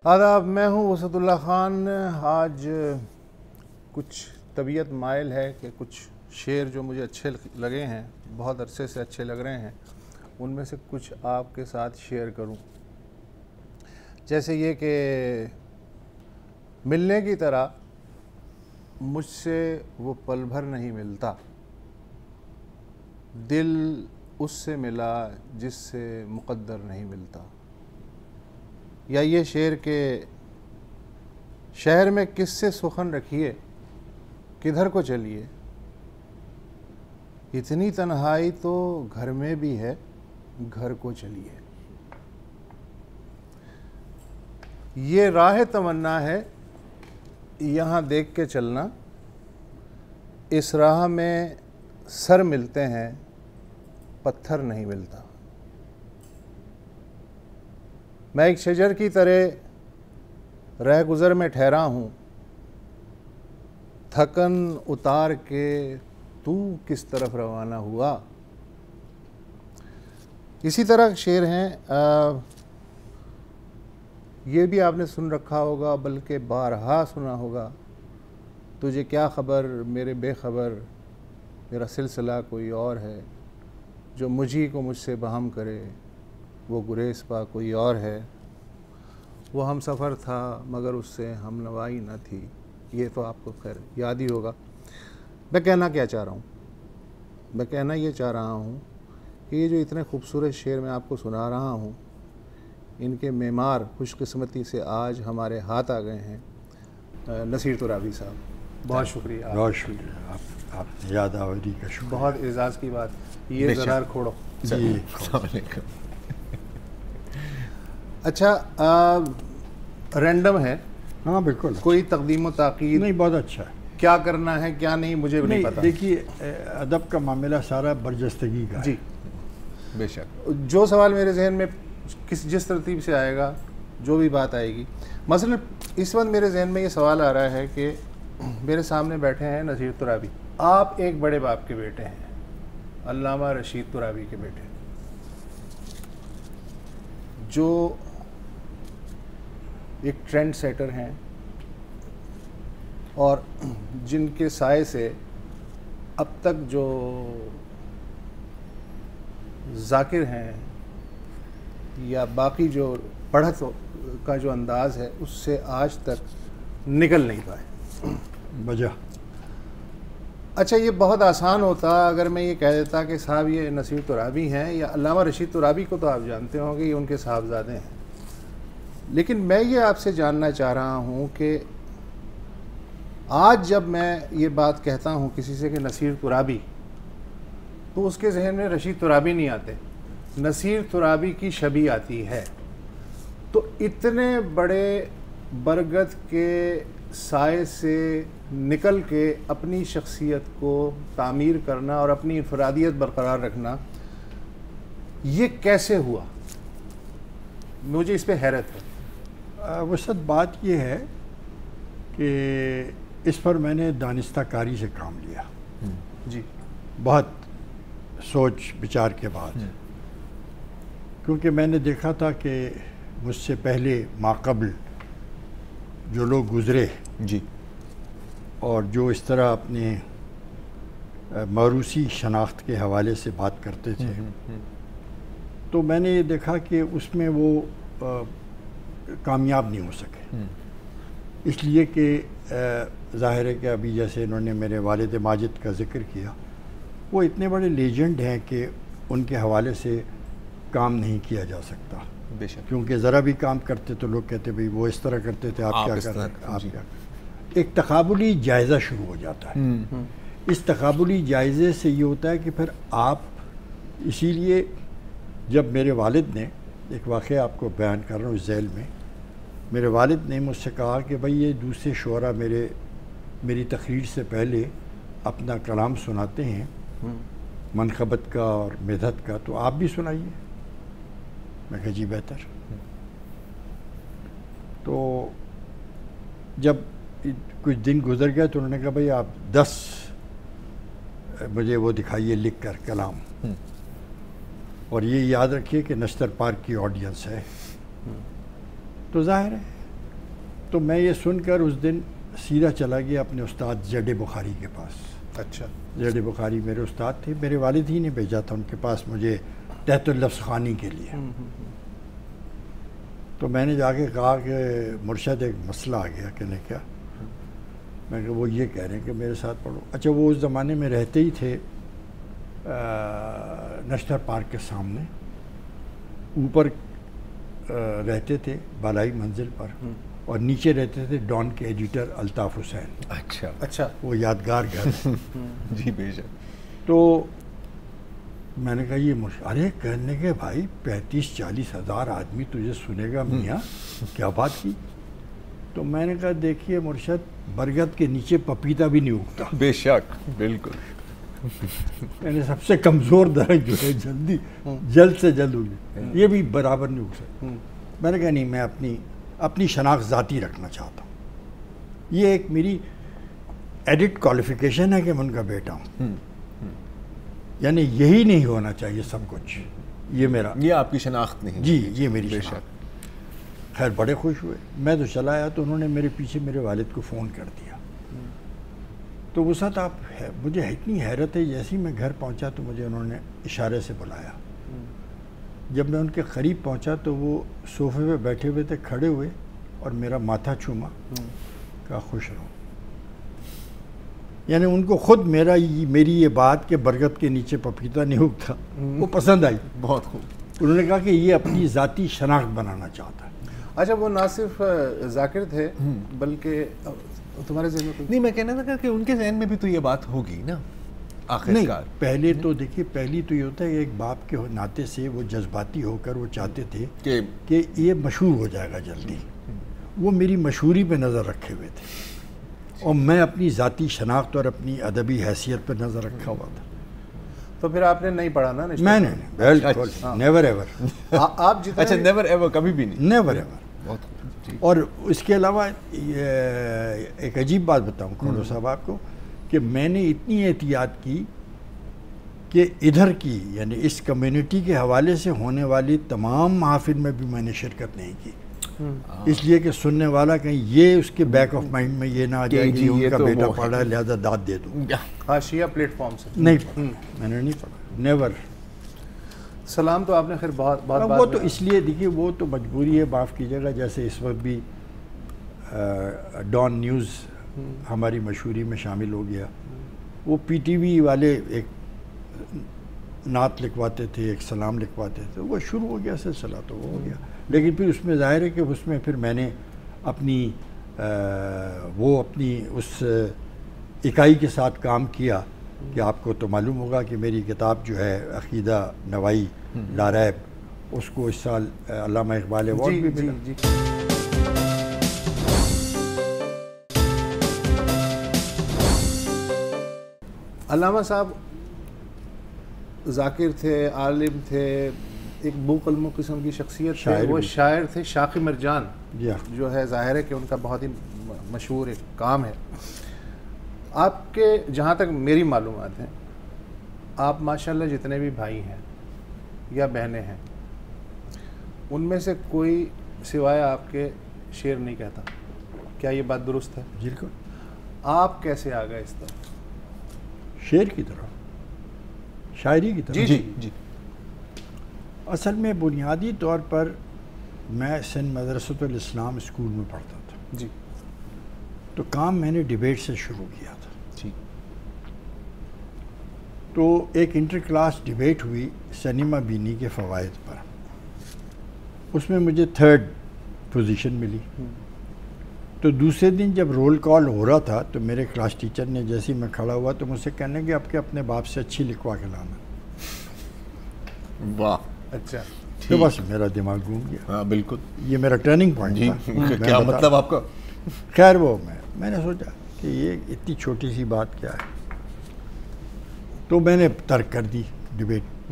آداب، میں ہوں وسعت اللہ خان۔ آج کچھ طبیعت مائل ہے کہ کچھ شعر جو مجھے اچھے لگے ہیں، بہت عرصے سے اچھے لگ رہے ہیں، ان میں سے کچھ آپ کے ساتھ شیئر کروں۔ جیسے یہ کہ ملنے کی طرح مجھ سے وہ پل بھر نہیں ملتا، دل اس سے ملا جس سے مقدر نہیں ملتا۔ یا یہ شعر کہ شہر میں کس سے سخن رکھیے، کدھر کو چلیے، اتنی تنہائی تو گھر میں بھی ہے، گھر کو چلیے۔ یہ راہ تمنا ہے یہاں دیکھ کے چلنا، اس راہ میں سر ملتے ہیں پتھر نہیں ملتا۔ میں ایک شجر کی طرح رہ گزر میں ٹھہرا ہوں، تھکن اتار کے تو کس طرف روانہ ہوا۔ اسی طرح شعر ہیں، یہ بھی آپ نے سن رکھا ہوگا، بلکہ بارہا سنا ہوگا۔ تجھے کیا خبر میرے بے خبر، میرا سلسلہ کوئی اور ہے، جو مجھی کو مجھ سے بہم کرے، وہ گریز پا کوئی اور ہے۔ وہ ہم سفر تھا مگر اس سے ہم نوائی نہ تھی۔ یہ تو آپ کو خیر یاد ہی ہوگا۔ میں کہنا کیا چاہ رہا ہوں؟ میں کہنا یہ چاہ رہا ہوں کہ یہ جو اتنے خوبصورت شعر میں آپ کو سنا رہا ہوں، ان کے معمار خوش قسمتی سے آج ہمارے ہاتھ آ گئے ہیں نصیر ترابی صاحب۔ بہت شکریہ، بہت شکریہ، آپ نے یاد آوری کا شکریہ، بہت اعزاز کی بات۔ یہ زرار کھوڑو جی۔ السلام علیکم۔ اچھا، رینڈم ہے، ہاں بالکل، کوئی تقدیم و تاخیر نہیں، بہت اچھا ہے۔ کیا کرنا ہے کیا نہیں مجھے بھی نہیں پتا۔ دیکھیے، ادب کا معاملہ سارا برجستگی کا ہے۔ جی، بے شک۔ جو سوال میرے ذہن میں جس ترتیب سے آئے گا، جو بھی بات آئے گی، مثلا اس وقت میرے ذہن میں یہ سوال آ رہا ہے کہ میرے سامنے بیٹھے ہیں نصیر ترابی، آپ ایک بڑے باپ کے بیٹے ہیں، علامہ رشید ترابی کے بیٹے، جو ایک ٹرینڈ سیٹر ہیں اور جن کے سائے سے اب تک جو ذاکر ہیں یا باقی جو پڑھت کا جو انداز ہے، اس سے آج تک نکل نہیں پائے۔ وجہ اچھا، یہ بہت آسان ہوتا اگر میں یہ کہہ دیتا کہ صاحب یہ نصیر ترابی ہیں، یا علامہ رشید ترابی کو تو آپ جانتے ہوں گے، یہ ان کے صاحبزادے ہیں۔ لیکن میں یہ آپ سے جاننا چاہ رہا ہوں کہ آج جب میں یہ بات کہتا ہوں کسی سے کہ نصیر ترابی، تو اس کے ذہن میں رشید ترابی نہیں آتے، نصیر ترابی کی شبیہ آتی ہے۔ تو اتنے بڑے برگد کے سائے سے نکل کے اپنی شخصیت کو تعمیر کرنا اور اپنی انفرادیت برقرار رکھنا، یہ کیسے ہوا؟ مجھے اس پہ حیرت ہے۔ وسعت بات یہ ہے کہ اس پر میں نے دانستہ کاری سے کام لیا، جی، بہت سوچ بچار کے بعد، کیونکہ میں نے دیکھا تھا کہ مجھ سے پہلے ماقبل جو لوگ گزرے جی، اور جو اس طرح اپنے موروثی شناخت کے حوالے سے بات کرتے تھے، تو میں نے یہ دیکھا کہ اس میں وہ کامیاب نہیں ہو سکے، اس لیے کہ ظاہر ہے کہ ابھی جیسے انہوں نے میرے والد ماجد کا ذکر کیا، وہ اتنے بڑے لیجنڈ ہیں کہ ان کے حوالے سے کام نہیں کیا جا سکتا، بے شک، کیونکہ ذرا بھی کام کرتے تو لوگ کہتے بھئی وہ اس طرح کرتے تھے، آپ کیا کر رہے ہیں، آپ کیا۔ ایک تقابلی جائزہ شروع ہو جاتا ہے۔ اس تقابلی جائزے سے یہ ہوتا ہے کہ پھر آپ، اسی لیے جب میرے والد نے، ایک واقعہ آپ کو بیان کر رہا ہوں اس ذیل میں، میرے والد نے مجھ سے کہا کہ بھئی یہ دوسرے شعراء میری تقریر سے پہلے اپنا کلام سناتے ہیں، منقبت کا اور مدحت کا، تو آپ بھی سنائیے۔ میں کہا جی بہتر۔ تو جب کچھ دن گزر گیا تو انہوں نے کہا بھئی آپ 10 مجھے وہ دکھائیے لکھ کر کلام، اور یہ یاد رکھیے کہ نشتر پارک کی آڈینس ہے۔ تو ظاہر ہے تو میں یہ سن کر اس دن سیدھا چلا گیا اپنے استاد زید بخاری کے پاس. اچھا. زید بخاری میرے استاد تھے, میرے والد ہی نے بھیجا تھا ان کے پاس مجھے تحت اللفظ خوانی کے لیے. تو میں نے جا کے کہا کہ مرشد ایک مسئلہ آ گیا. کہنے کیا؟ میں کہ وہ یہ کہہ رہے ہیں کہ میرے ساتھ پڑھو. اچھا وہ اس زمانے میں رہتے ہی تھے نشتر پارک کے سامنے, اوپر رہتے تھے بالائی منزل پر, اور نیچے رہتے تھے ڈان کے ایڈیٹر الطاف حسین. اچھا اچھا. وہ یادگار گھر ہے. جی بے شک. تو میں نے کہا یہ ارے کہنے کے بھائی 35-40 ہزار آدمی تجھے سنے گا میاں, کیا بات کی؟ تو میں نے کہا دیکھیے مرشد, برگد کے نیچے پپیتا بھی نہیں اگتا. بے شک, بالکل. یعنی سب سے کمزور درخت جو ہے جلد سے جلد اگے, یہ بھی برابر نہیں اگ سکتا. میں نے کہا نہیں, میں اپنی شناخت ذاتی رکھنا چاہتا ہوں. یہ ایک میری ایڈٹ کوالیفیکیشن ہے کہ میں ان کا بیٹا ہوں. یعنی یہی نہیں ہونا چاہیے سب کچھ. یہ میرا, یہ آپ کی شناخت نہیں. جی یہ میری بے شناخت. خیر بڑے خوش ہوئے. میں تو چلا آیا تو انہوں نے میرے پیچھے میرے والد کو فون کر دیا. تو وسعت آپ مجھے اتنی حیرت ہے, جیسے ہی میں گھر پہنچا تو مجھے انہوں نے اشارے سے بلایا. جب میں ان کے قریب پہنچا تو وہ صوفے پہ بیٹھے ہوئے تھے, کھڑے ہوئے اور میرا ماتھا چوما, کہا خوش رہو. یعنی ان کو خود میری یہ بات کہ برگد کے نیچے پپیتا نہیں اگتا وہ پسند آئی. بہت خوب. انہوں نے کہا کہ یہ اپنی ذاتی شناخت بنانا چاہتا ہے. اچھا وہ نہ صرف ذاکر تھے بلکہ تمہارے ذہن میں نہیں, میں کہنا تھا کہ ان کے ذہن میں بھی تو یہ بات ہوگی نا آخر کار. پہلے تو دیکھیے, پہلی تو یہ ہوتا ہے ایک باپ کے ناطے سے وہ جذباتی ہو کر وہ چاہتے تھے کہ یہ مشہور ہو جائے گا جلدی. وہ میری مشہوری پہ نظر رکھے ہوئے تھے, اور میں اپنی ذاتی شناخت اور اپنی ادبی حیثیت پہ نظر رکھا ہوا تھا. تو پھر آپ نے نہیں پڑھا نا؟ میں نے بالکل نیور ایور. آپ جتنے اچھا نیور ایور, کبھی بھی نہیں. Never ever. اور اس کے علاوہ ایک عجیب بات بتاؤں کھوڑو صاحب آپ کو, کہ میں نے اتنی احتیاط کی کہ ادھر کی یعنی اس کمیونٹی کے حوالے سے ہونے والی تمام محافل میں بھی میں نے شرکت نہیں کی. اس لیے کہ سننے والا کہیں یہ اس کے بیک آف مائنڈ میں یہ نہ آ جائے کہ ان کا بیٹا پڑھا ہے لہذا داد دے دوں. حاشیہ پلیٹ فارم سے نہیں پڑھا, میں نے نہیں پڑھا. نیور. سلام تو آپ نے خیر بہت وہ تو اس لیے دیکھیے وہ تو مجبوری ہے, معاف کیجیے گا. جیسے اس وقت بھی ڈان نیوز ہماری مشہوری میں شامل ہو گیا. وہ پی ٹی وی والے ایک نعت لکھواتے تھے, ایک سلام لکھواتے تھے, وہ شروع ہو گیا سلسلہ تو وہ ہو گیا. لیکن پھر اس میں ظاہر ہے کہ اس میں پھر میں نے اپنی اس اکائی کے ساتھ کام کیا کہ آپ کو تو معلوم ہوگا کہ میری کتاب جو ہے عقیدہ نوائی لاریب, اس کو اس سال علامہ اقبال ایوارڈ بھی ملا. علامہ صاحب ذاکر تھے, عالم تھے, ایک بو قلم و قسم کی شخصیت تھے. وہ شاعر تھے. شاخ مرجان جو ہے ظاہر ہے کہ ان کا بہت ہی مشہور ایک کام ہے. آپ کے جہاں تک میری معلومات ہیں, آپ ماشاءاللہ جتنے بھی بھائی ہیں یا بہنیں ہیں ان میں سے کوئی سوائے آپ کے شعر نہیں کہتا. کیا یہ بات درست ہے؟ بالکل. آپ کیسے آ گئے اس طرح شعر کی طرف, شاعری کی طرف؟ جی. اصل میں بنیادی طور پر میں سندھ مدرسۃ الاسلام اسکول میں پڑھتا تھا. جی. تو کام میں نے ڈیبیٹ سے شروع کیا تھا. جی. تو ایک انٹر کلاس ڈیبیٹ ہوئی سنیما بینی کے فوائد پر. اس میں مجھے 3rd پوزیشن ملی. تو دوسرے دن جب رول کال ہو رہا تھا تو میرے کلاس ٹیچر نے جیسے ہی میں کھڑا ہوا تو مجھ سے کہنے کہ آپ کے اپنے باپ سے اچھی لکھوا کے لانا. واہ. اچھا. تو بس میرا دماغ گھوم گیا. ہاں بالکل. یہ میرا ٹرننگ پوائنٹ تھا. کیا مطلب آپ کا؟ خیر وہ میں نے سوچا کہ یہ اتنی چھوٹی سی بات کیا ہے, تو میں نے ترک کر دی ڈیبیٹ.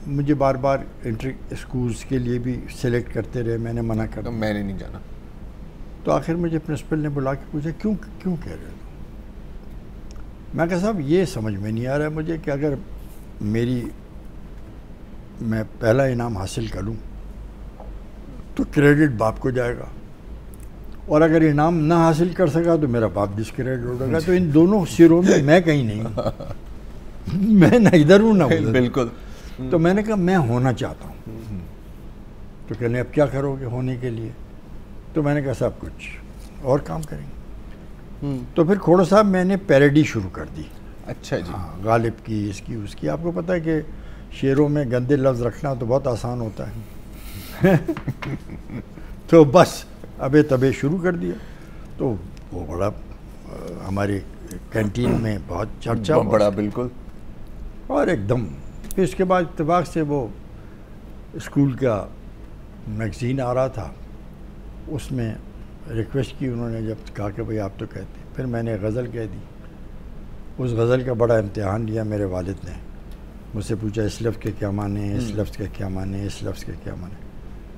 مجھے بار بار انٹر اسکولس کے لیے بھی سلیکٹ کرتے رہے, میں نے منع کر دیا. میں نے نہیں جانا. تو آخر مجھے پرنسپل نے بلا کے پوچھا کیوں کہہ رہے ہو؟ میں کہا صاحب یہ سمجھ میں نہیں آ رہا ہے مجھے کہ اگر میں پہلا انعام حاصل کروں تو کریڈٹ باپ کو جائے گا, اور اگر انعام نہ حاصل کر سکا تو میرا باپ ڈسکریڈ ہو گا. تو ان دونوں سروں میں کہیں نہیں ہوں. میں نہ ادھر ہوں نہ ادھر. بالکل. تو میں نے کہا میں ہونا چاہتا ہوں. تو کہنے اب کیا کرو گے ہونے کے لیے؟ تو میں نے کہا سب کچھ اور کام کریں گے. تو پھر کھوڑا صاحب میں نے پیروڈی شروع کر دی. اچھا جی. ہاں غالب کی اس کی اس کی. آپ کو پتہ ہے کہ شعروں میں گندے لفظ رکھنا تو بہت آسان ہوتا ہے. تو بس ابے تبے شروع کر دیا. تو وہ بڑا ہمارے کینٹین میں بہت چرچا بڑا. بالکل. اور ایک دم پھر اس کے بعد اتفاق سے وہ اسکول کا میگزین آ رہا تھا, اس میں ریکویسٹ کی انہوں نے, جب کہا کہ بھئی آپ تو کہتے ہیں. پھر میں نے غزل کہہ دی. اس غزل کا بڑا امتحان لیا میرے والد نے. مجھ سے پوچھا اس لفظ کے کیا معنی ہیں, اس لفظ کے کیا معنی ہیں, اس لفظ کے کیا معنی ہیں.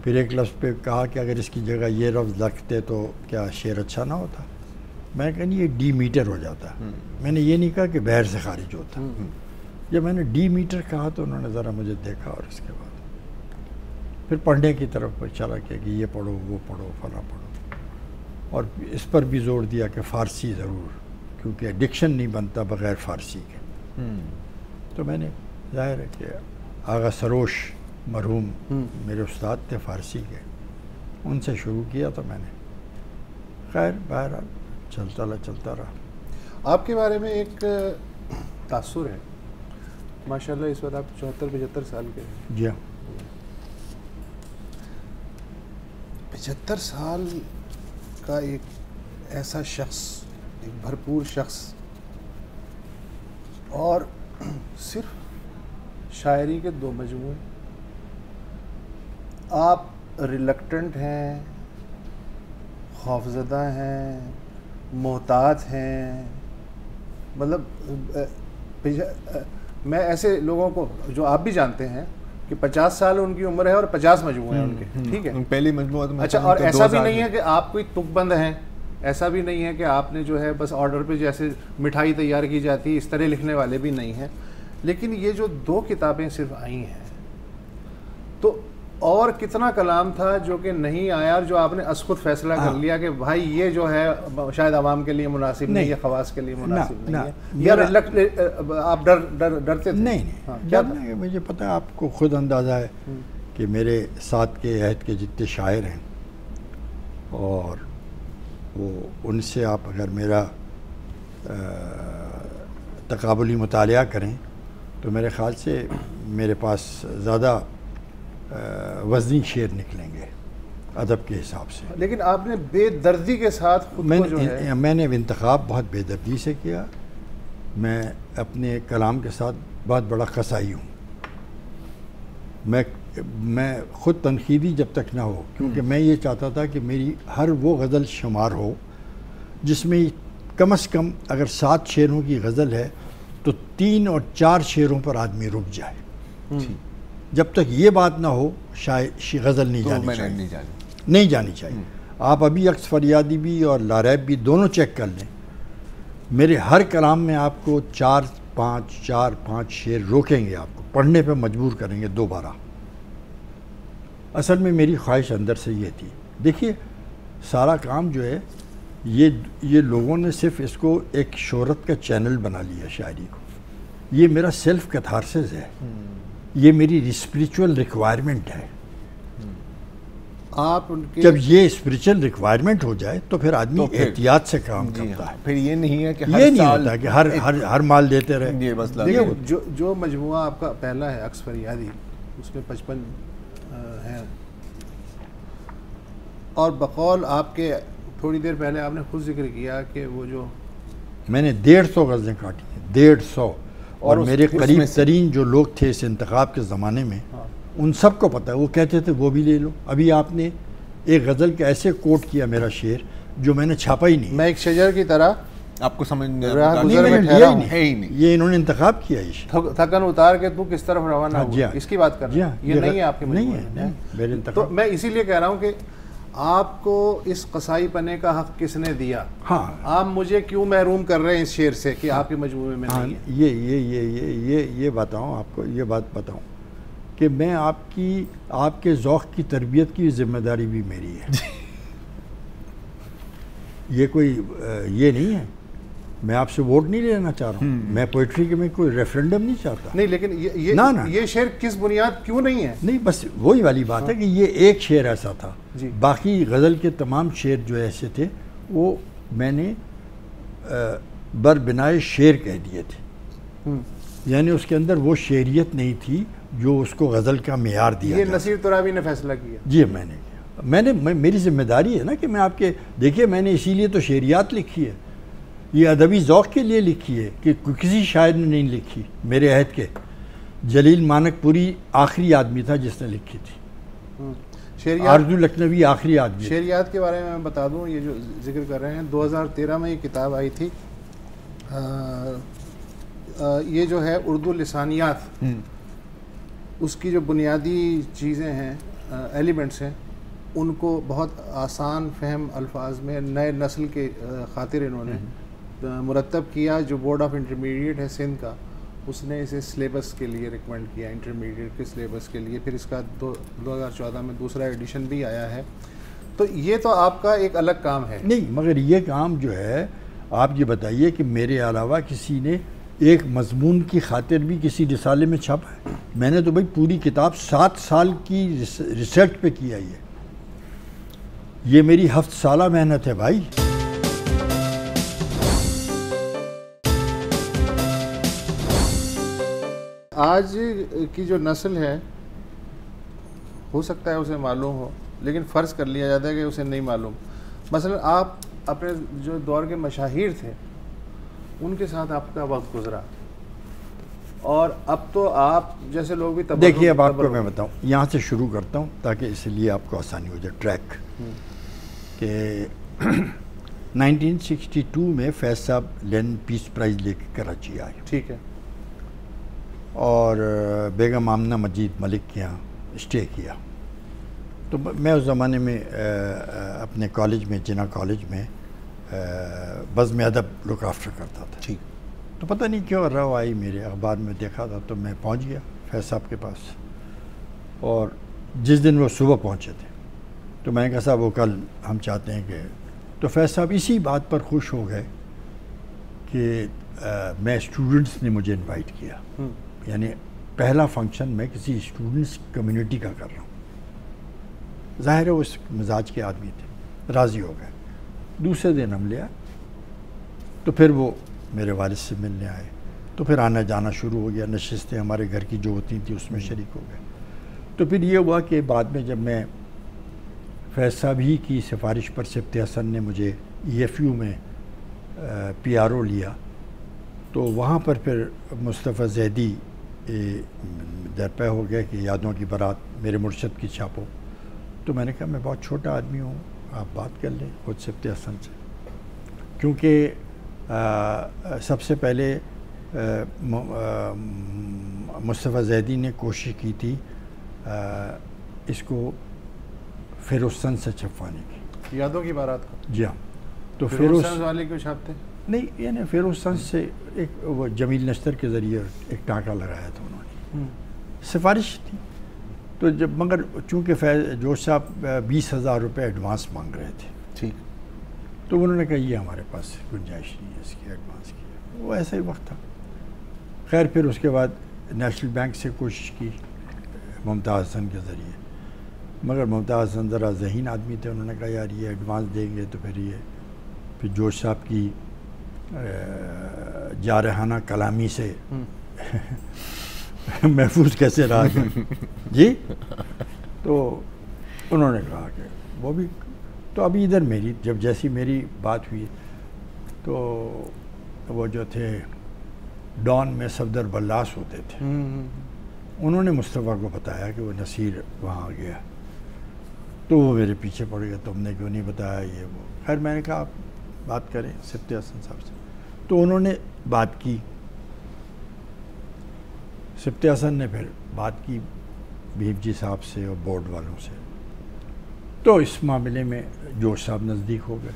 پھر ایک لفظ پہ کہا کہ اگر اس کی جگہ یہ لفظ لکھتے تو کیا شعر اچھا نہ ہوتا. میں نے کہا نہیں, یہ ڈی میٹر ہو جاتا. میں نے یہ نہیں کہا کہ بحر سے خارج ہوتا. جب میں نے ڈی میٹر کہا تو انہوں نے ذرا مجھے دیکھا, اور اس کے بعد پھر پڑھنے کی طرف اشارہ کیا کہ یہ پڑھو, وہ پڑھو, فلاں پڑھو. اور اس پر بھی زور دیا کہ فارسی ضرور, کیونکہ ڈکشن نہیں بنتا بغیر فارسی کے. تو میں نے ظاہر ہے کہ آغا سروش مرحوم میرے استاد تھے فارسی کے, ان سے شروع کیا. تو میں نے خیر بہرحال چلتا رہا. آپ کے بارے میں ایک تاثر ہے ماشاءاللہ, اس وقت آپ 74-75 سال کے ہیں. جی ہاں. 75 سال کا ایک ایسا شخص, ایک بھرپور شخص, اور صرف شاعری کے 2 مجموعے. آپ ریلکٹنٹ ہیں, خوفزدہ ہیں, محتاط ہیں. مطلب میں ایسے لوگوں کو جو آپ بھی جانتے ہیں کہ 50 سال ان کی عمر ہے اور 50 مجموعے ہیں ان کے, ٹھیک ہے. پہلی مجموعہ. اچھا, اور ایسا بھی نہیں ہے کہ آپ کوئی تک بند ہیں, ایسا بھی نہیں ہے کہ آپ نے جو ہے بس آرڈر پہ جیسے مٹھائی تیار کی جاتی ہے اس طرح لکھنے والے بھی نہیں ہیں. لیکن یہ جو 2 کتابیں صرف آئی ہیں, تو اور کتنا کلام تھا جو کہ نہیں آیا, اور جو آپ نے از خود فیصلہ کر لیا کہ بھائی یہ جو ہے شاید عوام کے لیے مناسب نہیں ہے, خواص کے لیے مناسب نہیں ہے, یا آپ ڈرتے تھے؟ نہیں, مجھے پتہ ہے, آپ کو خود اندازہ ہے کہ میرے ساتھ کے عہد کے جتنے شاعر ہیں, اور وہ ان سے آپ اگر میرا تقابلی مطالعہ کریں تو میرے خیال سے میرے پاس زیادہ وزنی شعر نکلیں گے ادب کے حساب سے. لیکن آپ نے بے دردی کے ساتھ خود کو جو ہے, میں نے انتخاب بہت بے دردی سے کیا. میں اپنے کلام کے ساتھ بہت بڑا قصائی ہوں. میں خود تنقیدی جب تک نہ ہو, کیونکہ میں یہ چاہتا تھا کہ میری ہر وہ غزل شمار ہو جس میں کم از کم اگر 7 شعروں کی غزل ہے تو 3 اور 4 شعروں پر آدمی رک جائے. جب تک یہ بات نہ ہو غزل نہیں جانی چاہیے. آپ ابھی عکس فریادی بھی اور لاریب بھی دونوں چیک کر لیں, میرے ہر کلام میں آپ کو 4-5 شعر روکیں گے, آپ کو پڑھنے پہ مجبور کریں گے دوبارہ. اصل میں میری خواہش اندر سے یہ تھی. دیکھیے سارا کام جو ہے یہ لوگوں نے صرف اس کو ایک شہرت کا چینل بنا لیا شاعری کو. یہ میرا سیلف کیتھارسس ہے, یہ میری اسپریچول ریکوائرمنٹ ہے. آپ ان کے جب یہ اسپریچول ریکوائرمنٹ ہو جائے تو پھر آدمی احتیاط سے کام کرتا ہے. پھر یہ نہیں ہے کہ یہ نہیں ہوتا کہ ہر مال دیتے رہے. جو مجموعہ آپ کا پہلا ہے عکس فریادی, اس میں 55 ہیں, اور بقول آپ کے تھوڑی دیر پہلے آپ نے خود ذکر کیا کہ وہ جو میں نے 150 غزلیں کاٹی ہیں, 150. اور میرے قریب ترین جو لوگ تھے اس انتخاب کے زمانے میں, ان سب کو پتہ ہے, وہ کہتے تھے وہ بھی لے لو. ابھی آپ نے ایک غزل کے ایسے کوٹ کیا میرا شعر جو میں نے چھاپا ہی نہیں. میں ایک شجر کی طرح آپ کو سمجھ نہیں, یہ انہوں نے انتخاب کیا. تھکن اتار کے تو کس طرف روانہ ہوا, اس کی بات کر رہے ہیں. یہ نہیں ہے آپ کے نہیں. تو میں اسی لیے کہہ رہا ہوں کہ آپ کو اس قصائی پنے کا حق کس نے دیا؟ ہاں, آپ مجھے کیوں محروم کر رہے ہیں اس شعر سے کہ آپ کے مجموعے میں نہیں ہے؟ یہ بتاؤں آپ کو, یہ بات بتاؤں کہ میں آپ کے ذوق کی تربیت کی ذمہ داری بھی میری ہے. یہ کوئی یہ نہیں ہے، میں آپ سے ووٹ نہیں لینا چاہ رہا ہوں، میں پوئٹری کے میں کوئی ریفرنڈم نہیں چاہتا. نہیں لیکن یہ شعر کس بنیاد کیوں نہیں ہے؟ نہیں بس وہی والی بات ہے کہ یہ ایک شعر ایسا تھا. باقی غزل کے تمام شعر جو ایسے تھے وہ میں نے بربنائے شعر کہہ دیے تھے، یعنی اس کے اندر وہ شعریت نہیں تھی جو اس کو غزل کا معیار دیا. یہ نصیر ترابی نے فیصلہ کیا؟ جی میں نے کیا، میری ذمہ داری ہے نا کہ میں آپ کے دیکھیے میں نے اسی لیے تو شعریات لکھی ہے، یہ ادبی ذوق کے لیے لکھی ہے کہ کسی شاعر نے نہیں لکھی میرے عہد کے. جلیل مانک پوری آخری آدمی تھا جس نے لکھی تھی، آرزو لکھنوی آخری آدمی. شعریات کے بارے میں بتا دوں، یہ جو ذکر کر رہے ہیں 2013 میں یہ کتاب آئی تھی، یہ جو ہے اردو لسانیات، اس کی جو بنیادی چیزیں ہیں، ایلیمنٹس ہیں، ان کو بہت آسان فہم الفاظ میں نئے نسل کے خاطر انہوں نے مرتب کیا. جو بورڈ آف انٹرمیڈیٹ ہے سندھ کا، اس نے اسے سلیبس کے لیے ریکمینڈ کیا، انٹرمیڈیٹ کے سلیبس کے لیے. پھر اس کا 2014 میں دوسرا ایڈیشن بھی آیا ہے. تو یہ تو آپ کا ایک الگ کام ہے. نہیں مگر یہ کام جو ہے آپ یہ بتائیے کہ میرے علاوہ کسی نے ایک مضمون کی خاطر بھی کسی رسالے میں چھپا ہے؟ میں نے تو بھائی پوری کتاب 7 سال کی ریسرچ پہ کیا ہے، یہ میری 7 سالہ محنت ہے بھائی. آج کی جو نسل ہے ہو سکتا ہے اسے معلوم ہو، لیکن فرض کر لیا جاتا ہے کہ اسے نہیں معلوم. مثلا آپ اپنے جو دور کے مشاہیر تھے ان کے ساتھ آپ کا وقت گزرا، اور اب تو آپ جیسے لوگ بھی دیکھیے اب آپ کو میں بتاؤں، یہاں سے شروع کرتا ہوں تاکہ اس لیے آپ کو آسانی ہو جائے ٹریک. کہ 1962 میں فیض صاحب لینن پیس پرائز لے کے کراچی آئے. ٹھیک ہے. اور بیگم آمنہ مجید ملک کے یہاں اسٹے کیا. تو میں اس زمانے میں اپنے کالج میں، جنا کالج میں بزم ادب لک آفٹر کرتا تھا. ٹھیک. تو پتہ نہیں کیوں رو آئی میرے اخبار میں دیکھا تھا، تو میں پہنچ گیا فیض صاحب کے پاس. اور جس دن وہ صبح پہنچے تھے تو میں نے کہا صاحب وہ کل ہم چاہتے ہیں کہ، تو فیض صاحب اسی بات پر خوش ہو گئے کہ میں اسٹوڈنٹس نے مجھے انوائٹ کیا، یعنی پہلا فنکشن میں کسی اسٹوڈنٹس کمیونٹی کا کر رہا ہوں. ظاہر ہے وہ اس مزاج کے آدمی تھے، راضی ہو گئے. دوسرے دن ہم لیا تو پھر وہ میرے والد سے ملنے آئے، تو پھر آنا جانا شروع ہو گیا. نشستیں ہمارے گھر کی جو ہوتی تھیں اس میں شریک ہو گئے. تو پھر یہ ہوا کہ بعد میں جب میں فیض صاحب ہی کی سفارش پر سبت حسن نے مجھے EFU میں PRO لیا، تو وہاں پر پھر مصطفیٰ زیدی درپے ہو گئے کہ یادوں کی بارات میرے مرشد کی چھاپو. تو میں نے کہا میں بہت چھوٹا آدمی ہوں، آپ بات کر لیں خود سبت حسن سے، کیونکہ سب سے پہلے مصطفیٰ زیدی نے کوشش کی تھی اس کو فیروز سے چھپوانے کی، یادوں کی بارات کو. جی ہاں. تو فیروز والے کیوں چھاپتے؟ نہیں یعنی فیروز سے ایک وہ جمیل نشتر کے ذریعے ایک ٹانکا لگایا تھا انہوں نے، سفارش تھی. تو جب مگر چونکہ جوش صاحب 20,000 روپے ایڈوانس مانگ رہے تھے. ٹھیک. تو انہوں نے کہا یہ ہمارے پاس گنجائش نہیں ہے اس کی ایڈوانس کی. وہ ایسا ہی وقت تھا. خیر پھر اس کے بعد نیشنل بینک سے کوشش کی ممتاز حسن کے ذریعے، مگر ممتاز حسن ذرا ذہین آدمی تھے. انہوں نے کہا یار یہ ایڈوانس دیں گے تو پھر جوش صاحب کی جارحانہ کلامی سے محفوظ کیسے رہا گیا. جی. تو انہوں نے کہا کہ وہ بھی، تو ابھی ادھر میری جب جیسی میری بات ہوئی تو وہ جو تھے ڈان میں صفدر بلاس ہوتے تھے، انہوں نے مصطفیٰ کو بتایا کہ وہ نصیر وہاں گیا. تو وہ میرے پیچھے پڑ گیا، تم نے کیوں نہیں بتایا یہ وہ. خیر میں نے کہا آپ بات کریں سبت حسن صاحب سے. تو انہوں نے بات کی، سبت حسن نے پھر بات کی بھیب جی صاحب سے اور بورڈ والوں سے. تو اس معاملے میں جوش صاحب نزدیک ہو گئے.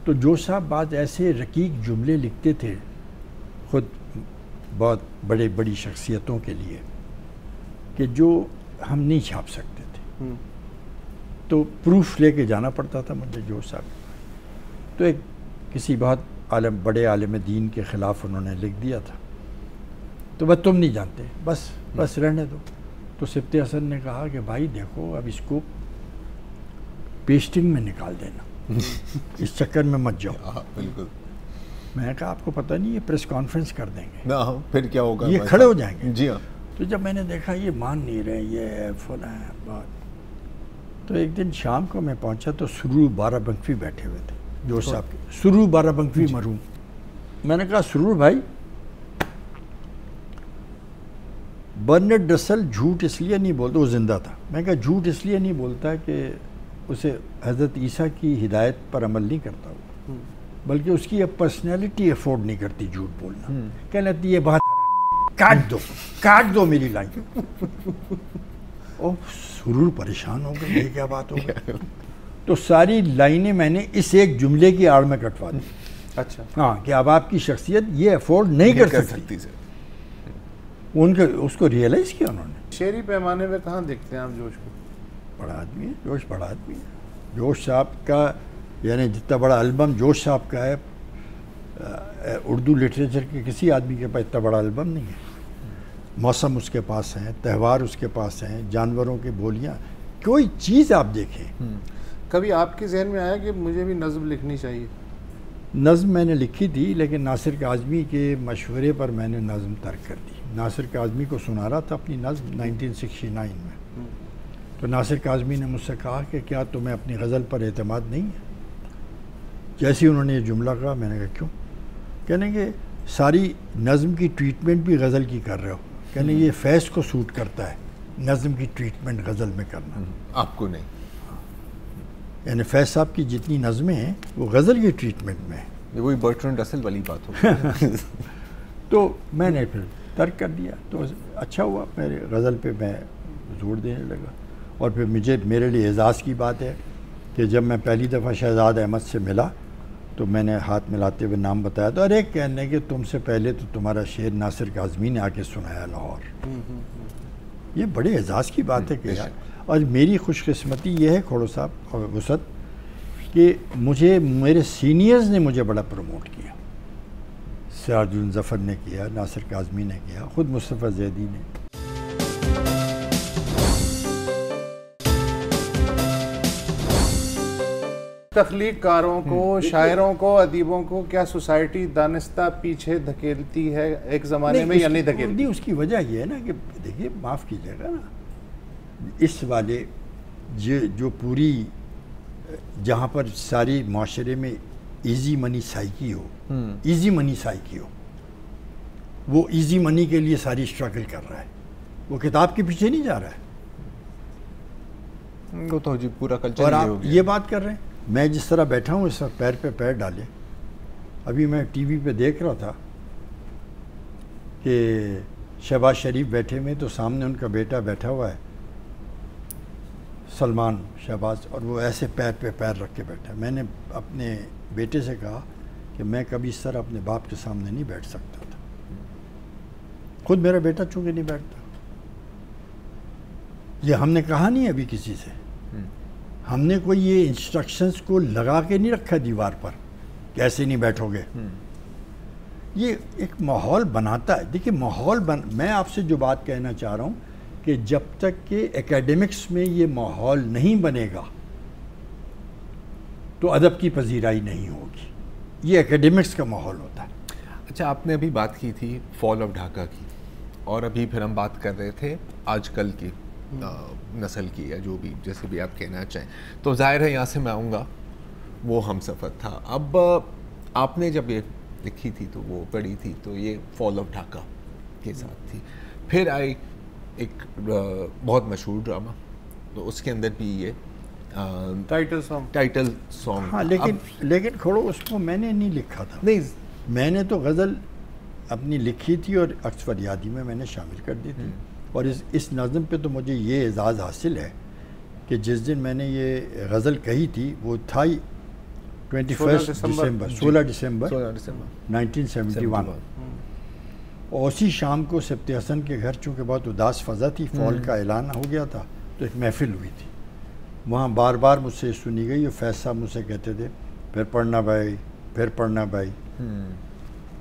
تو جوش صاحب بعض ایسے رقیق جملے لکھتے تھے خود بہت بڑی شخصیتوں کے لیے کہ جو ہم نہیں چھاپ سکتے تھے. تو پروف لے کے جانا پڑتا تھا مجھے جوش صاحب. تو ایک کسی بہت بڑے عالم دین کے خلاف انہوں نے لکھ دیا تھا، تو بس تم نہیں جانتے، بس رہنے دو. تو سبط حسن نے کہا کہ بھائی دیکھو اب اس کو پیسٹنگ میں نکال دینا، اس چکر میں مت جاؤ. بالکل. میں نے کہا آپ کو پتہ نہیں یہ پریس کانفرنس کر دیں گے، پھر کیا ہوگا، یہ کھڑے ہو جائیں گے. جی ہاں. تو جب میں نے دیکھا یہ مان نہیں رہے، یہ فلاں بات، تو ایک دن شام کو میں پہنچا تو سرور بارہ بنکوی بیٹھے ہوئے تھے، جوش صاحب کے، سرور بارہ بنکوی مرحوم. میں نے کہا سرور بھائی، برنارڈ رسل جھوٹ اس لیے نہیں بولتا، وہ زندہ تھا، میں نے کہا جھوٹ اس لیے نہیں بولتا کہ اسے حضرت عیسیٰ کی ہدایت پر عمل نہیں کرتا ہوا، بلکہ اس کی اب پرسنالٹی افورڈ نہیں کرتی جھوٹ بولنا. کہنے لگتی یہ بات کاٹ دو میری لائن. او سرور پریشان ہو گئے، یہ کیا بات ہو گئی. تو ساری لائنیں میں نے اس ایک جملے کی آڑ میں کٹوا دی. اچھا. ہاں کہ اب آپ کی شخصیت یہ افورڈ نہیں کر سکتی. ان کے اس کو ریئلائز کیا انہوں نے. شعری پیمانے میں کہاں دیکھتے ہیں آپ جوش کو؟ بڑا آدمی ہے جوش، بڑا آدمی ہے. جوش صاحب کا یعنی جتنا بڑا البم جوش صاحب کا ہے، اردو لٹریچر کے کسی آدمی کے پاس اتنا بڑا البم نہیں ہے. موسم اس کے پاس ہیں، تہوار اس کے پاس ہیں، جانوروں کی بولیاں، کوئی چیز آپ دیکھیں. کبھی آپ کے ذہن میں آیا کہ مجھے بھی نظم لکھنی چاہیے؟ نظم میں نے لکھی تھی، لیکن ناصر کاظمی کے مشورے پر میں نے نظم ترک کر دی. ناصر کاظمی کو سنا رہا تھا اپنی نظم 1969 میں، تو ناصر کاظمی نے مجھ سے کہا کہ کیا تمہیں اپنی غزل پر اعتماد نہیں ہے؟ جیسے انہوں نے یہ جملہ کہا میں نے کہا کیوں؟ کہنے کہ ساری نظم کی ٹریٹمنٹ بھی غزل کی کر رہے ہو. کہنے یہ فیض کو سوٹ کرتا ہے نظم کی ٹریٹمنٹ غزل میں کرنا، آپ کو نہیں. یعنی فیض صاحب کی جتنی نظمیں ہیں وہ غزل کی ٹریٹمنٹ میں ہیں. وہی برٹرینڈ رسل والی بات ہو. تو میں نے پھر ترک کر دیا. تو اچھا ہوا، میرے غزل پہ میں زور دینے لگا. اور پھر میرے لیے اعزاز کی بات ہے کہ جب میں پہلی دفعہ شہزاد احمد سے ملا تو میں نے ہاتھ ملاتے ہوئے نام بتایا تو ایک کہنے کہ تم سے پہلے تو تمہارا شعر ناصر کاظمی نے آ کے سنایا لاہور. یہ بڑے اعزاز کی بات ہے کہ یار. اور میری خوش قسمتی یہ ہے کھوڑو صاحب اور وسعت کہ مجھے میرے سینئرز نے مجھے بڑا پروموٹ کیا. سراج الدین ظفر نے کیا، ناصر کاظمی نے کیا، خود مصطفیٰ زیدی نے. تخلیق کاروں کو، شاعروں کو، ادیبوں کو کیا سوسائٹی دانستہ پیچھے دھکیلتی ہے ایک زمانے میں یا نہیں دھکیلتی؟ نہیں، اس کی وجہ یہ ہے نا کہ دیکھیے معاف کیجیے گا نا، اس والے جو پوری جہاں پر ساری معاشرے میں ایزی منی سائیکی ہو، وہ ایزی منی کے لیے ساری اسٹرگل کر رہا ہے، وہ کتاب کے پیچھے نہیں جا رہا ہے. وہ تو جی پورا کلچر. اور آپ یہ بات کر رہے ہیں، میں جس طرح بیٹھا ہوں اس وقت پیر پہ پیر ڈالے. ابھی میں ٹی وی پہ دیکھ رہا تھا کہ شہباز شریف بیٹھے ہوئے تو سامنے ان کا بیٹا بیٹھا ہوا ہے سلمان شہباز، اور وہ ایسے پیر پہ پیر رکھ کے بیٹھا. میں نے اپنے بیٹے سے کہا کہ میں کبھی اس طرح اپنے باپ کے سامنے نہیں بیٹھ سکتا تھا. خود میرا بیٹا چونکہ نہیں بیٹھتا. یہ ہم نے کہا نہیں ابھی کسی سے، ہم نے کوئی یہ انسٹرکشنز کو لگا کے نہیں رکھا دیوار پر کہ ایسے نہیں بیٹھو گے. یہ ایک ماحول بناتا ہے. دیکھیے ماحول میں آپ سے جو بات کہنا چاہ رہا ہوں کہ جب تک کہ ایکیڈمکس میں یہ ماحول نہیں بنے گا تو ادب کی پذیرائی نہیں ہوگی. یہ ایکیڈمکس کا ماحول ہوتا ہے. اچھا، آپ نے ابھی بات کی تھی فال آف ڈھاکہ کی، اور ابھی پھر ہم بات کر رہے تھے آج کل کی نسل کی یا جو بھی جیسے بھی آپ کہنا چاہیں. تو ظاہر ہے یہاں سے میں آؤں گا، وہ ہم سفر تھا. اب آپ نے جب یہ لکھی تھی تو وہ پڑھی تھی تو یہ فال آف ڈھاکہ کے ساتھ تھی. پھر آئی ایک بہت مشہور ڈرامہ، تو اس کے اندر بھی یہ ٹائٹل سانگ. ہاں لیکن کھوڑو اس کو میں نے نہیں لکھا تھا. نہیں، میں نے تو غزل اپنی لکھی تھی اور عکس فریادی میں نے شامل کر دی تھی. اور اس نظم پہ تو مجھے یہ اعزاز حاصل ہے کہ جس دن میں نے یہ غزل کہی تھی وہ تھا 16 دسمبر 1971. اور اسی شام کو سبط حسن کے گھر چونکہ بہت اداس فضا تھی، فال کا اعلان ہو گیا تھا، تو ایک محفل ہوئی تھی. وہاں بار بار مجھ سے سنی گئی اور فیض صاحب مجھ سے کہتے تھے پھر پڑھنا بھائی، پھر پڑھنا بھائی.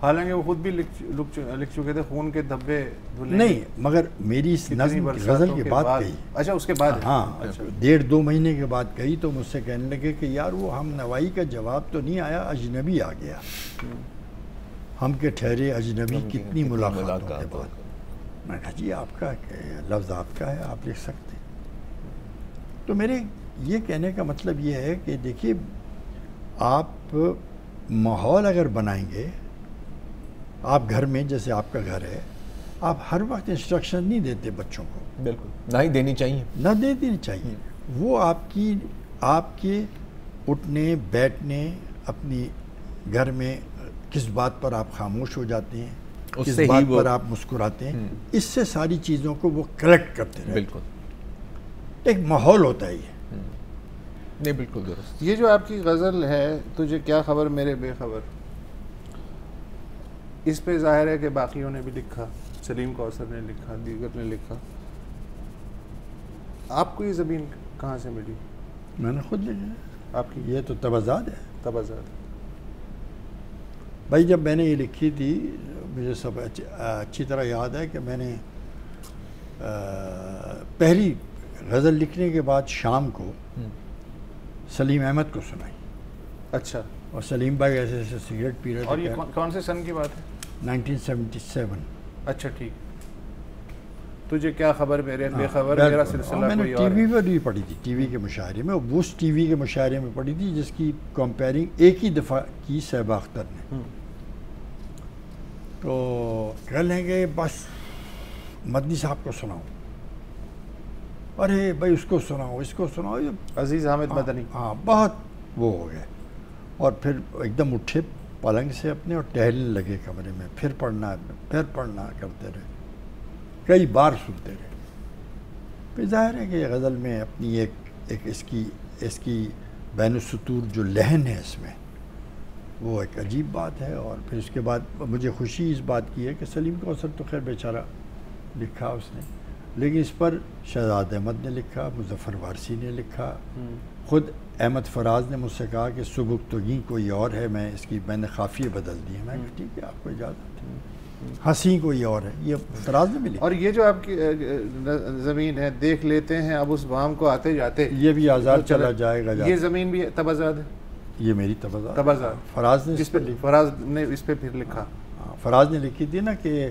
حالانکہ وہ خود بھی لکھ چکے تھے خون کے دھبے دھلیں. نہیں، مگر میری اس نظم غزل کے بعد کہی. اچھا اس کے بعد؟ ہاں، 1.5-2 مہینے کے بعد کہی تو مجھ سے کہنے لگے کہ یار وہ ہم نوائی کا جواب تو نہیں آیا، اجنبی آ گیا. ہم کے ٹھہرے اجنبی کتنی ملاقاتوں کے بعد. میں کہا جی آپ کا لفظ آپ کا ہے، آپ لکھ سکتے ہیں. تو میرے یہ کہنے کا مطلب یہ ہے کہ دیکھیے آپ ماحول اگر بنائیں گے، آپ گھر میں جیسے آپ کا گھر ہے، آپ ہر وقت انسٹرکشن نہیں دیتے بچوں کو. بالکل، نہ ہی دینی چاہیے. نہ دینی چاہیے. وہ آپ کے اٹھنے بیٹھنے، اپنی گھر میں کس بات پر آپ خاموش ہو جاتے ہیں، کس بات پر آپ مسکراتے ہیں، اس سے ساری چیزوں کو وہ کلیکٹ کرتے رہتے ہیں. بالکل ایک ماحول ہوتا ہے یہ. نہیں بالکل درست. یہ جو آپ کی غزل ہے تجھے کیا خبر میرے بے خبر، اس پہ ظاہر ہے کہ باقیوں نے بھی لکھا، سلیم کوثر نے لکھا، دیگر نے لکھا. آپ کو یہ زمین کہاں سے ملی؟ میں نے خود لکھا. آپ کی یہ تو تبازاد ہے. تبازاد. بھائی جب میں نے یہ لکھی تھی مجھے سب اچھی طرح یاد ہے کہ میں نے پہلی غزل لکھنے کے بعد شام کو سلیم احمد کو سنائی. اچھا. اور سلیم بھائی ایسے ایسے سگریٹ پی رہے تھے. اور یہ کون سے سن کی بات ہے؟ 1977. اچھا ٹھیک. تجھے کیا خبر میرے بے خبر، میرا سلسلہ میں نے کوئی اور ٹی وی پر بھی پڑھی تھی، ٹی وی کے مشاعرے میں. اس ٹی وی کے مشاعرے میں پڑھی تھی جس کی کمپیرنگ ایک ہی دفعہ کی صحبہ اختر نے. تو کہہ لیں گے بس مدنی صاحب کو سناؤ، ارے بھائی اس کو سناؤ، اس کو سناؤ. عزیز حامد مدنی. ہاں بہت وہ ہو گئے. اور پھر ایک دم اٹھے پلنگ سے اپنے اور ٹہلنے لگے کمرے میں. پھر پڑھنا کرتے رہے، کئی بار سنتے رہے. پھر ظاہر ہے کہ یہ غزل میں اپنی ایک اس کی بین السطور جو لہن ہے اس میں، وہ ایک عجیب بات ہے. اور پھر اس کے بعد مجھے خوشی اس بات کی ہے کہ سلیم کوثر تو خیر بیچارہ لکھا اس نے، لیکن اس پر شہزاد احمد نے لکھا، مظفر وارثی نے لکھا، خود احمد فراز نے مجھ سے کہا کہ سبکتگی کوئی اور ہے، میں نے قافیے بدل دیے. میں کہا ٹھیک ہے آپ کو اجازت ہے. ہنسی کوئی اور ہے، یہ فراز نے بھی لکھا. اور یہ جو آپ کی زمین ہے دیکھ لیتے ہیں اب اس بام کو آتے جاتے، یہ بھی آزاد چلا جائے گا. یہ زمین بھی تبازاد ہے. یہ میری تبازاد فراز نے اس پہ پھر لکھا. فراز نے لکھی تھی نا کہ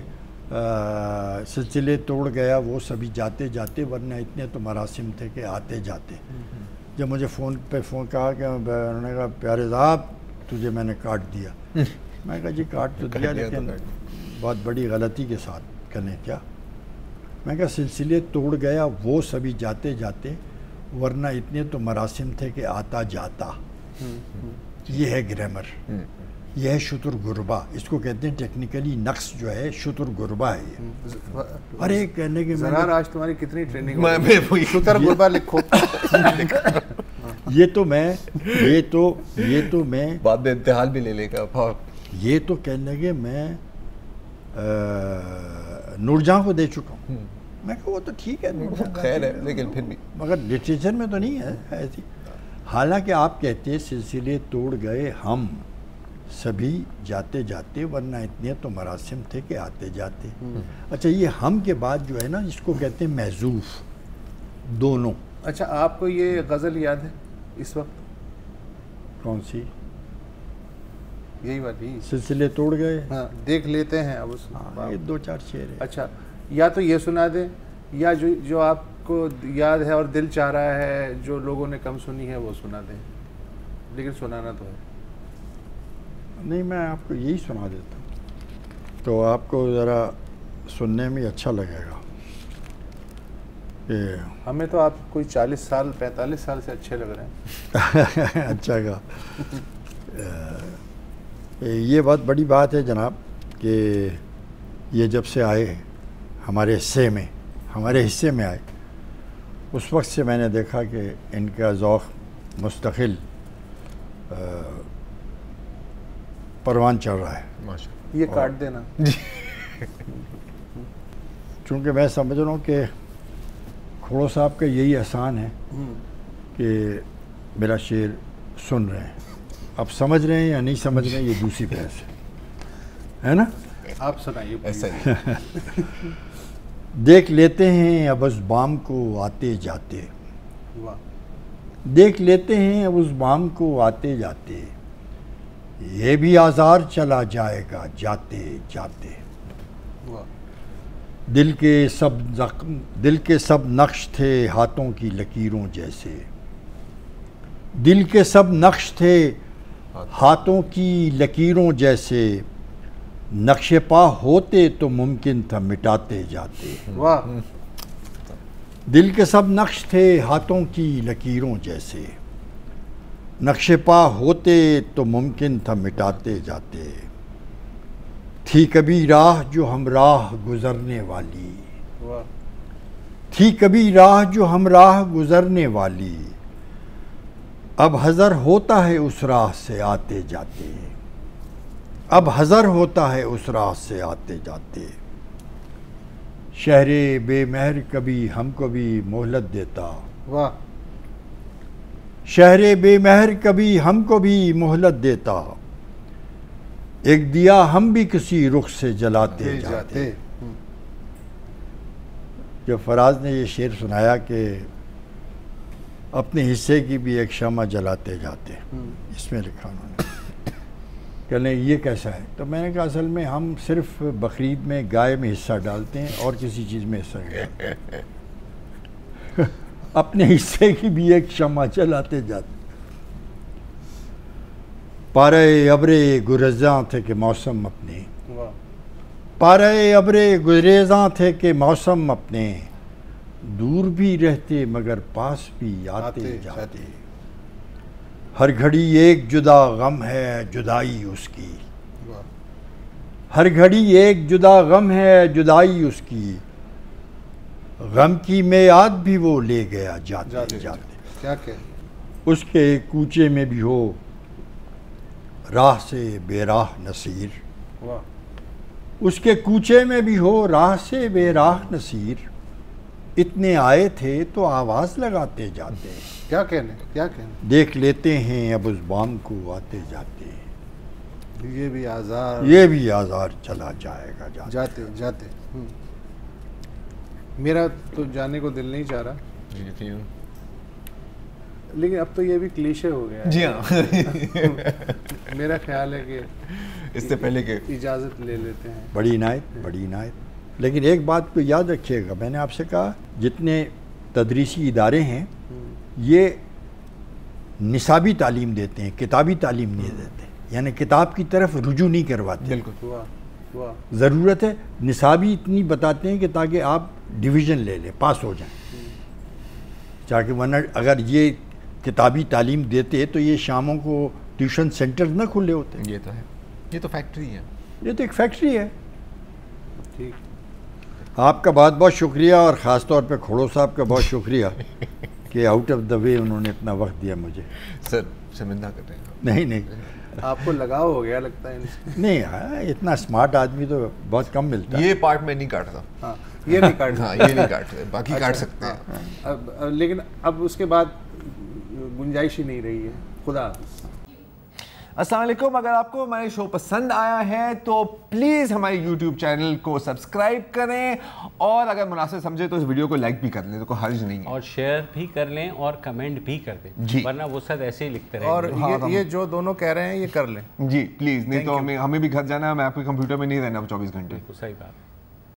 سلسلے توڑ گیا وہ سبھی جاتے جاتے، ورنہ اتنے تو مراسم تھے کہ آتے جاتے. جب مجھے فون کہا کہ انہوں نے کہا پیارے صاحب تجھے میں نے کاٹ دیا. میں کہا جی کاٹ تو دیا لیکن بہت بڑی غلطی کے ساتھ. کرنے کیا؟ میں کہا سلسلے توڑ گیا وہ سبھی جاتے جاتے، ورنہ اتنے تو مراسم تھے کہ آتا جاتا. یہ ہے گرامر، یہ ہے شتر غربا. اس کو کہتے ہیں ٹیکنیکلی نقص جو ہے شتر غربا ہے. یہ ارے کہنے کے ذرا آج تمہاری کتنی ٹریننگ ہوئی، شتر غربا لکھو. یہ تو میں بعد امتحان بھی لے لے گا. یہ تو کہنے کے میں نور جہاں کو دے چکا ہوں. میں کہا وہ تو ٹھیک ہے خیر ہے لیکن پھر بھی مگر لٹریچر میں تو نہیں ہے ایسی. حالانکہ آپ کہتے ہیں سلسلے توڑ گئے ہم سبھی جاتے جاتے، ورنہ اتنے تو مراسم تھے کہ آتے جاتے. اچھا یہ ہم کے بعد جو ہے نا اس کو کہتے ہیں محذوف دونوں. اچھا آپ کو یہ غزل یاد ہے اس وقت؟ کون سی؟ یہی والی سلسلے توڑ گئے. ہاں دیکھ لیتے ہیں اب اس. یہ 2-4 شعر ہے. اچھا یا تو یہ سنا دیں یا جو آپ کو یاد ہے اور دل چاہ رہا ہے جو لوگوں نے کم سنی ہے وہ سنا دیں، لیکن سنانا تو ہے. نہیں میں آپ کو یہی سنا دیتا ہوں تو آپ کو ذرا سننے میں اچھا لگے گا. ہمیں تو آپ کوئی 40 سال 45 سال سے اچھے لگ رہے ہیں. اچھا گا. یہ بہت بڑی بات ہے جناب کہ یہ جب سے آئے ہمارے حصے میں آئے اس وقت سے میں نے دیکھا کہ ان کا ذوق مستقل پروان چڑھ رہا ہے. یہ کاٹ دینا چونکہ میں سمجھ رہا ہوں کہ کھوڑو صاحب کا یہی احسان ہے کہ میرا شعر سن رہے ہیں. اب سمجھ رہے ہیں یا نہیں سمجھ رہے ہیں یہ دوسری بحث ہے نا. آپ سنائیے. ایسا ہی. دیکھ لیتے ہیں اب اس بام کو آتے جاتے. واہ. دیکھ لیتے ہیں اب اس بام کو آتے جاتے. یہ بھی آزار چلا جائے گا جاتے جاتے. واہ. دل کے سب نقش تھے ہاتھوں کی لکیروں جیسے. دل کے سب نقش تھے ہاتھوں کی لکیروں جیسے. نقش پا ہوتے تو ممکن تھا مٹاتے جاتے. واہ. دل کے سب نقش تھے ہاتھوں کی لکیروں جیسے. نقش پا ہوتے تو ممکن تھا مٹاتے جاتے. تھی کبھی راہ جو ہم راہ گزرنے والی. واہ. تھی کبھی راہ جو ہم راہ گزرنے والی. اب حذر ہوتا ہے اس راہ سے آتے جاتے. اب حذر ہوتا ہے اس راہ سے آتے جاتے. شہر بے مہر کبھی ہم کو بھی مہلت دیتا. واہ. شہر بے مہر کبھی ہم کو بھی مہلت دیتا. ایک دیا ہم بھی کسی رخ سے جلاتے جاتے. جو فراز نے یہ شعر سنایا کہ اپنے حصے کی بھی ایک شمع جلاتے جاتے, اس میں لکھا انہوں نے. کہنے یہ کیسا ہے؟ تو میں نے کہا اصل میں ہم صرف بقرعید میں گائے میں حصہ ڈالتے ہیں اور کسی چیز میں حصہ نہیں ڈالتے. اپنے حصے کی بھی ایک شمع جلاتے جاتے. پارے ابرے گریزاں تھے کہ موسم اپنے. پارے ابرے گریزاں تھے کہ موسم اپنے. دور بھی رہتے مگر پاس بھی آتے جاتے. ہر گھڑی ایک جدا غم ہے جدائی اس کی. ہر گھڑی ایک جدا غم ہے جدائی اس کی. غم کی میعاد بھی وہ لے گیا جاتے جاتے. کیا کہ اس کے کوچے میں بھی ہو راہ سے بے راہ نصیر. اس کے کوچے میں بھی ہو راہ سے بے راہ نصیر. اتنے آئے تھے تو آواز لگاتے جاتے. کیا کہنے. دیکھ لیتے ہیں اب اس بام کو آتے جاتے. یہ بھی آزار. یہ بھی آزار چلا جائے گا جاتے جاتے. میرا تو جانے کو دل نہیں چاہ رہا, لیکن اب تو یہ بھی کلیشے ہو گیا ہے. جی ہاں. میرا خیال ہے کہ اس سے پہلے کہ اجازت لے لیتے ہیں. بڑی عنایت بڑی عنایت. لیکن ایک بات کو یاد رکھیے گا, میں نے آپ سے کہا جتنے تدریسی ادارے ہیں یہ نصابی تعلیم دیتے ہیں, کتابی تعلیم نہیں دیتے. یعنی کتاب کی طرف رجوع نہیں کرواتے. بالکل. ضرورت ہے نصابی اتنی بتاتے ہیں کہ تاکہ آپ ڈویژن لے لیں, پاس ہو جائیں. چاہے ورنہ اگر یہ کتابی تعلیم دیتے تو یہ شاموں کو ٹیوشن سینٹر نہ کھلے ہوتے. یہ تو ہے, یہ تو فیکٹری ہے. یہ تو ایک فیکٹری ہے. ٹھیک. آپ کا بہت بہت شکریہ, اور خاص طور پہ کھوڑو صاحب کا بہت شکریہ کہ آؤٹ آف دا وے انہوں نے اتنا وقت دیا مجھے. سر شرمندہ کر رہے ہیں. نہیں آپ کو لگاؤ ہو گیا لگتا ہے. نہیں, اتنا اسمارٹ آدمی تو بہت کم ملتا ہے. یہ پارٹ میں نہیں کاٹتا. ہاں یہ نہیں کاٹ. ہاں یہ نہیں کاٹتے, باقی کاٹ سکتے ہیں. لیکن اب اس کے بعد گنجائش ہی نہیں رہی ہے. خدا حافظ. السلام علیکم. اگر آپ کو ہمارے شو پسند آیا ہے تو پلیز ہمارے یوٹیوب چینل کو سبسکرائب کریں, اور اگر مناسب سمجھے تو اس ویڈیو کو لائک بھی کر لیں, تو کوئی حرج نہیں ہے, اور شیئر بھی کر لیں اور کمنٹ بھی کر دیں. جی, ورنہ وہ سب ایسے ہی لکھتے رہیں. اور یہ جو دونوں کہہ رہے ہیں یہ کر لیں. جی پلیز, نہیں تو ہمیں بھی گھر جانا ہے. میں آپ کے کمپیوٹر میں نہیں رہنا 24 گھنٹے. صحیح بات.